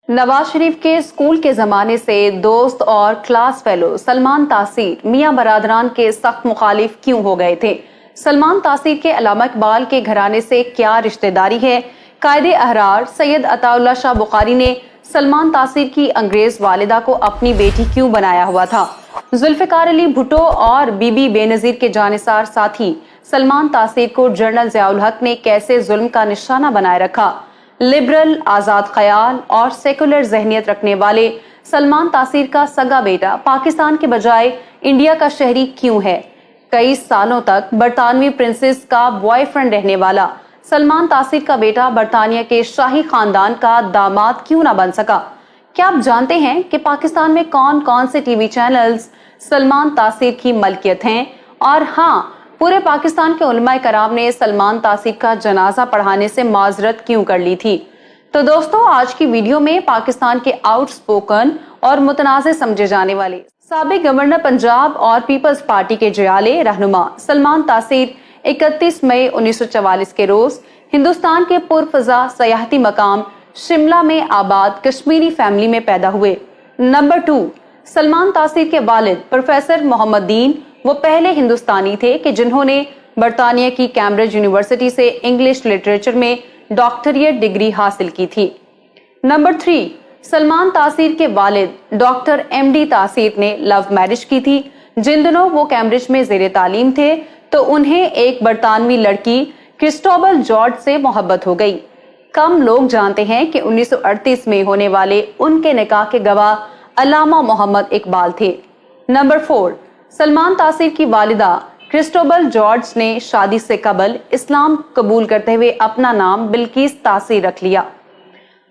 नवाज शरीफ के स्कूल के जमाने से दोस्त और क्लास फेलो सलमान तासीर मियां बरादरान के सख्त मुखालिफ क्यों हो गए थे? सलमान तासीर के अल्लामा इकबाल के घराने से क्या रिश्तेदारी है? कायदे अहरार सैयद अताउल्लाह शाह बुखारी ने सलमान तासीर की अंग्रेज वालिदा को अपनी बेटी क्यों बनाया हुआ था? जुल्फिकार अली भुट्टो और बीबी बेनजीर के जानिसार साथी सलमान तासीर को जनरल ज़ियाउल हक ने कैसे जुल्म का निशाना बनाए रखा? लिबरल, आजाद ख्याल और सेकुलर जहनियत रखने वाले सलमान तासीर का सगा बेटा पाकिस्तान के बजाय इंडिया का शहरी क्यों है? कई सालों तक बरतानवी प्रिंसेस का बॉयफ्रेंड रहने वाला सलमान तासीर का बेटा बरतानिया के शाही खानदान का दामाद क्यों ना बन सका? क्या आप जानते हैं कि पाकिस्तान में कौन कौन से टीवी चैनल्स सलमान तासीर की मलकियत हैं? और हाँ, पूरे पाकिस्तान के उलमाए कराम ने सलमान तासीर का जनाजा पढ़ाने से माजरत क्यों कर ली थी? तो दोस्तों, आज की वीडियो में पाकिस्तान के आउटस्पोकन और मुतनाज़े समझे जाने वाले साबिक गवर्नर पंजाब और पीपल्स पार्टी के जयाले रहनुमा सलमान तासीर 31 मई 1944 के रोज हिंदुस्तान के पुरफजा सयाहती मकाम शिमला में आबाद कश्मीरी फैमिली में पैदा हुए। नंबर 2, सलमान तासीर के वालिद प्रोफेसर मोहम्मद दीन वो पहले हिंदुस्तानी थे कि जिन्होंने बरतानिया की कैम्ब्रिज यूनिवर्सिटी से इंग्लिश लिटरेचर में डॉक्टरेट डिग्री हासिल की थी। नंबर 3, सलमान तासीर के वालिद डॉक्टर MD तासीर ने लव मैरिज की थी। जिन दिनों वो कैम्ब्रिज में ज़ेरे तालीम थे तो उन्हें एक बरतानवी लड़की क्रिस्टोबल जॉर्ज से मोहब्बत हो गई। कम लोग जानते हैं कि 1938 में होने वाले उनके निकाह के गवाह अल्लामा मोहम्मद इकबाल थे। नंबर 4, सलमान तासीर की वालिदा क्रिस्टोबल जॉर्ज ने शादी से कबल इस्लाम कबूल करते हुए अपना नाम बिल्किस तासीर रख लिया।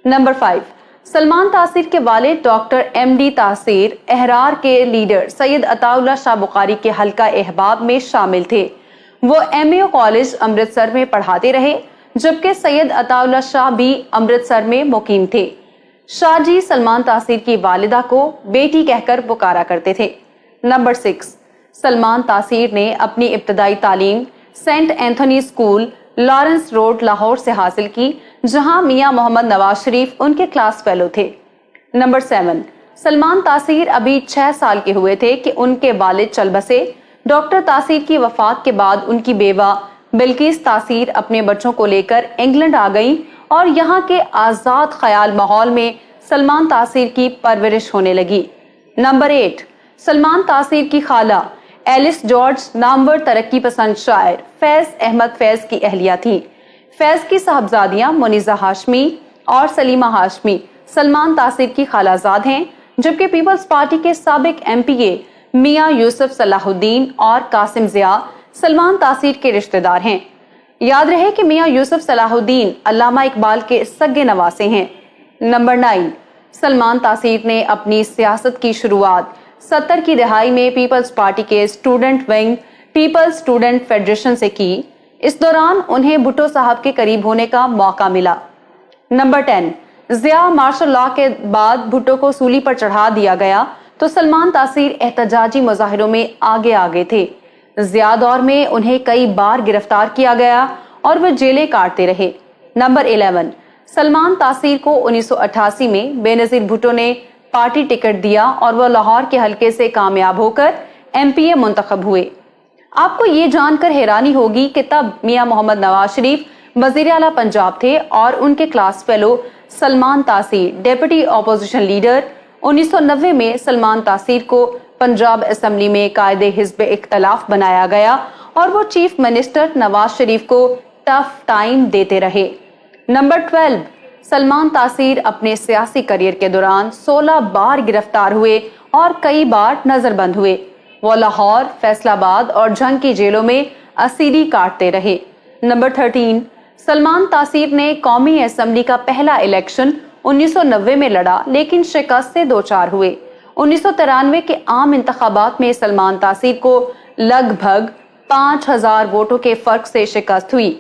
नंबर 5, सलमान तासीर के वालिद डॉक्टर MD तासीर अहरार के लीडर सैयद अताउल्लाह शाह बुखारी के हल्का अहबाब में शामिल थे। वो MAO कॉलेज अमृतसर में पढ़ाते रहे, जबकि सैयद अताउल्लाह शाह भी अमृतसर में मुकीम थे। शाह जी सलमान तासीर की वालिदा को बेटी कहकर पुकारा करते थे। नंबर 6, सलमान तासीर ने अपनी इब्तदाई तालीम Saint Anthony school Lawrence road Lahore से हासिल की, जहां मियां मोहम्मद नवाज शरीफ उनके क्लास फेलो थे। नंबर 7, सलमान तासीर अभी 6 साल के हुए थे कि उनके वालिद चल बसे। डॉक्टर तासीर की वफात के बाद उनकी बेवा बिल्किस तासीर अपने बच्चों को लेकर इंग्लैंड आ गई और यहाँ के आजाद ख्याल माहौल में सलमान तासीर की परवरिश होने लगी। नंबर 8, सलमान तासीर की खाला एलिस जॉर्ज नामवर तरक्की पसंद शायर फैज अहमद फैज की अहलिया थी। फैज की साहबजादियां मुनीजा हाशमी और सलीमा हाशमी सलमान तासीर की खालाजाद हैं, जबकि पीपल्स पार्टी के साबिक MPA मियां यूसुफ सलाहुद्दीन और कासिम जिया सलमान तासीर के रिश्तेदार हैं। याद रहे कि मियां यूसुफ सलाहुद्दीन अल्लामा इकबाल के सगे नवासे हैं। नंबर 9, सलमान तासीर ने अपनी सियासत की शुरुआत 70 की दहाई में पीपल्स पार्टी के student wing Peoples Student Federation से की। इस दौरान उन्हें भुट्टो साहब के करीब होने का मौका मिला। नंबर 10, जिया मार्शल लॉ के बाद भुट्टो को सूली पर चढ़ा दिया गया तो सलमान तासीर एहतजाजी मुजाहिरों में आगे थे। जिया दौर में उन्हें कई बार गिरफ्तार किया गया और वह जेलें काटते रहे। नंबर 11, सलमान तासीर को 1988 में बेनजीर भुट्टो ने पार्टी टिकट दिया और वह लाहौर के हलके से कामयाब होकर MPA मुंतखब हुए। आपको ये जानकर हैरानी होगी कि तब मियां मोहम्मद नवाज शरीफ वजीर आला पंजाब थे और उनके क्लास फेलो सलमान तासीर डेप्यूटी अपोजिशन लीडर। 1990 में सलमान तासीर को पंजाब असेंबली में कायदे हिज़्ब इख्तलाफ बनाया गया और वो चीफ मिनिस्टर नवाज शरीफ को टफ टाइम देते रहे। नंबर 12, सलमान तासीर अपने सियासी करियर के दौरान 16 बार गिरफ्तार हुए और कई बार नजरबंद हुए। वो लाहौर, फैसलाबाद और जंग की जेलों में असीरी काटते रहे। नंबर 13, सलमान तासीर ने कौमी असेंबली का पहला इलेक्शन 1990 में लड़ा, लेकिन शिकस्त से 2-4 हुए। 1993 के आम इंतखाबात में सलमान तासीर को लगभग 5000 वोटों के फर्क से शिकस्त हुई,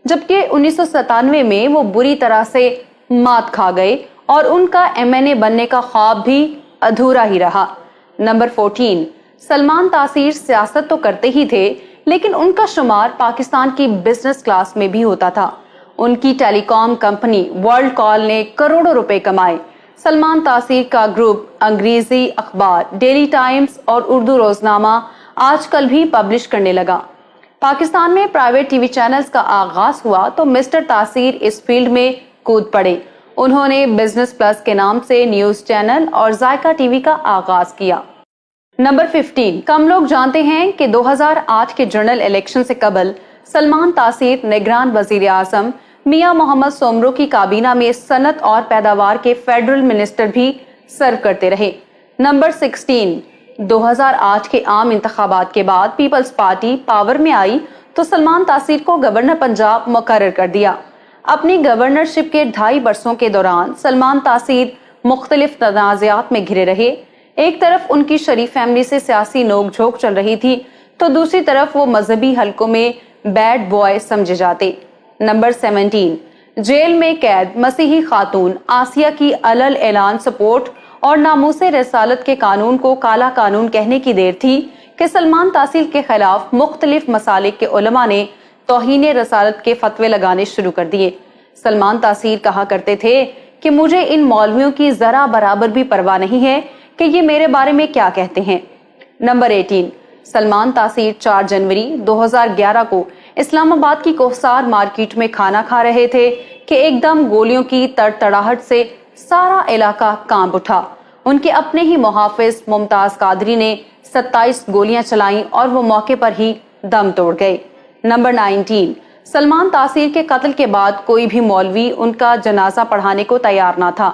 जबकि 1997 में वो बुरी तरह से मात खा गए और उनका MNA बनने का ख्वाब भी अधूरा ही रहा। नंबर 14, सलमान तासीर सियासत तो करते ही थे, लेकिन उनका शुमार पाकिस्तान की बिजनेस क्लास में भी होता था। उनकी टेलीकॉम कंपनी वर्ल्ड कॉल ने करोड़ों रुपए कमाए। سلمان تاثیر کا گروپ انگریزی اخبار ڈیلی ٹائمز اور اردو روزنامہ آج کل بھی پبلش کرنے لگا۔ پاکستان میں پرائیویٹ ٹی وی چینلز کا آغاز ہوا تو مسٹر تاثیر اس فیلڈ میں کود پڑے۔ انہوں نے بزنس پلس کے نام سے نیوز چینل اور ذائقہ ٹی وی کا آغاز کیا۔ نمبر 15، کم لوگ جانتے ہیں کہ 2008 کے جنرل الیکشن سے قبل سلمان تاثیر نگران وزیر اعظم میاں محمد سومرو کی کابینہ میں صنعت اور پیداوار کے فیڈرل منسٹر بھی سرو کرتے رہے۔ نمبر 16، 2008 کے عام انتخابات کے بعد پیپلز پارٹی پاور میں آئی تو سلمان تاثیر کو گورنر پنجاب مقرر کر دیا۔ اپنی گورنرشپ کے 2.5 برسوں کے دوران سلمان تاثیر مختلف تنازعات میں گھرے رہے۔ ایک طرف ان کی شریف فیملی سے سیاسی نوک جھوک چل رہی تھی تو دوسری طرف وہ مذہبی حلقوں میں بیڈ بوائے سمجھے جاتے۔ نمبر 17، جیل میں قید مسیحی خاتون آسیہ کی علل اعلان سپورٹ اور ناموس رسالت کے قانون کو کالا قانون کہنے کی دیر تھی کہ سلمان تاثیر کے خلاف مختلف مسالک کے علماء نے توہین رسالت کے فتوے لگانے شروع کر دیے۔ سلمان تاثیر کہا کرتے تھے کہ مجھے ان مولویوں کی ذرا برابر بھی پرواہ نہیں ہے کہ یہ میرے بارے میں کیا کہتے ہیں۔ نمبر 18، سلمان تاثیر 4 جنوری 2011 کو اسلام آباد کی کوہسار مارکیٹ میں کھانا کھا رہے تھے کہ ایک دم گولیوں کی تڑتڑاہٹ سے سارا علاقہ کانپ اٹھا۔ ان کے اپنے ہی محافظ ممتاز قادری نے 27 گولیاں چلائیں اور وہ موقع پر ہی دم توڑ گئے۔ نمبر 19، سلمان تاثیر کے قتل کے بعد کوئی بھی مولوی ان کا جنازہ پڑھانے کو تیار نہ تھا،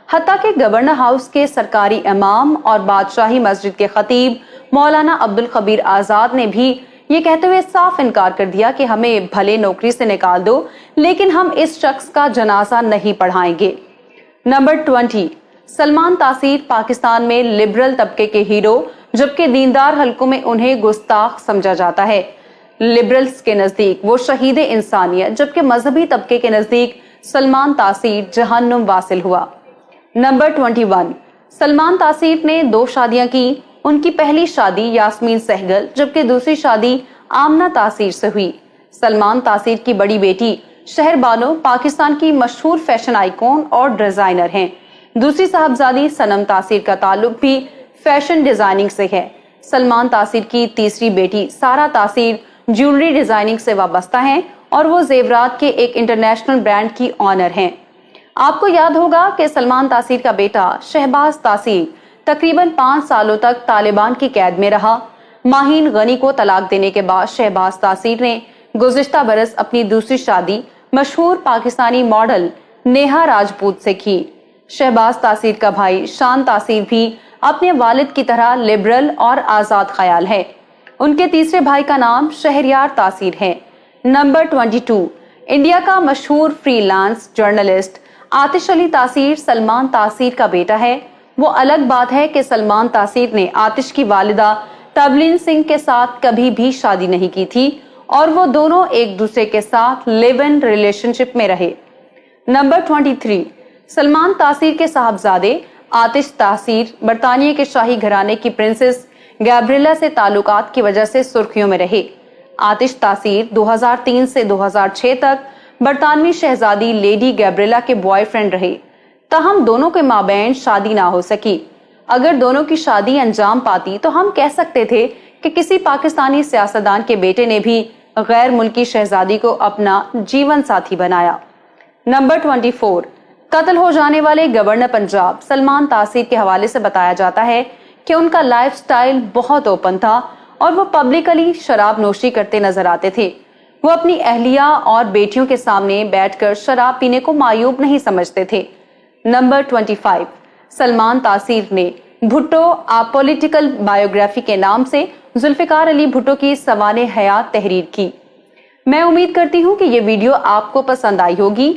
حتیٰ کہ گورنر ہاؤس کے سرکاری امام اور بادشاہی مسجد کے خطیب مولانا عبدالخبیر آزاد نے بھی یہ کہتے ہوئے صاف انکار کر دیا کہ ہمیں بھلے نوکری سے نکال دو لیکن ہم اس شخص کا جنازہ نہیں پڑھائیں گے۔ نمبر 20، سلمان تاثیر پاکستان میں لبرل طبقے کے ہیرو جبکہ دیندار حلقوں میں انہیں گستاخ سمجھا جاتا ہے۔ لبرلز کے نزدیک وہ شہید انسانیت جبکہ مذہبی طبقے کے نزدیک سلمان تاثیر جہنم واصل ہوا۔ نمبر 21، سلمان تاثیر نے 2 شادیاں کی۔ ان کی پہلی شادی یاسمین سہگل جبکہ دوسری شادی آمنہ تاثیر سے ہوئی۔ سلمان تاثیر کی بڑی بیٹی شہر بانو پاکستان کی مشہور فیشن آئیکن اور ڈیزائنر ہیں۔ دوسری صاحبزادی صنم تاثیر کا تعلق بھی فیشن ڈیزائننگ سے ہے۔ سلمان تاثیر کی تیسری بیٹی سارا تاثیر جیولری ڈیزائننگ سے وابستہ ہیں اور وہ زیورات کے ایک انٹرنیشنل برانڈ کی آنر ہیں۔ آپ کو یاد ہوگا کہ سلمان تاثیر کا بیٹا شہباز تاثیر تقریباً 5 سالوں تک طالبان کی قید میں رہا۔ ماہین غنی کو طلاق دینے کے بعد شہباز تاثیر نے گزشتہ برس اپنی دوسری شادی مشہور پاکستانی ماڈل نیہا راجپوت سے کی۔ شہباز تاثیر کا بھائی شان تاثیر بھی اپنے والد کی طرح لبرل اور آزاد خیال ہے۔ ان کے تیسرے بھائی کا نام شہریار تاثیر ہے۔ نمبر 22، انڈیا کا مشہور فری لانس جرنلسٹ آتش علی تاثیر سلمان تاثیر کا بیٹا ہے۔ وہ الگ بات ہے کہ سلمان تاثیر نے آتش کی والدہ تبلین سنگھ کے ساتھ کبھی بھی شادی نہیں کی تھی اور وہ دونوں ایک دوسرے کے ساتھ لیو ان ریلیشن شپ میں رہے۔ نمبر 23، سلمان تاثیر کے صاحبزادے آتش تاثیر برطانیہ کے شاہی گھرانے کی پرنسس گیبریلا سے تعلقات کی وجہ سے سرخیوں میں رہے۔ آتش تاثیر 2003 سے 2006 تک برطانوی شہزادی لیڈی گیبریلا کے بوائے فرینڈ رہے، تاہم دونوں کے مابین شادی نہ ہو سکی۔ اگر دونوں کی شادی انجام پاتی تو ہم کہہ سکتے تھے کہ کسی پاکستانی سیاستدان کے بیٹے نے بھی غیر ملکی شہزادی کو اپنا جیون ساتھی بنایا۔ نمبر 24، قتل ہو جانے والے گورنر پنجاب سلمان تاثیر کے حوالے سے بتایا جاتا ہے کہ ان کا لائف سٹائل بہت اوپن تھا اور وہ پبلکلی شراب نوشی کرتے نظر آتے تھے۔ وہ اپنی اہلیہ اور بیٹیوں کے سامنے بیٹھ کر شراب پینے کو معیوب نہیں سمجھتے تھے۔ نمبر 25، سلمان تاثیر نے بھٹو آ پولیٹیکل بایوگرافی کے نام سے ذوالفقار علی بھٹو کی سوانح حیات تحریر کی۔ میں امید کرتی ہوں کہ یہ ویڈیو آپ کو پسند آئی ہوگی۔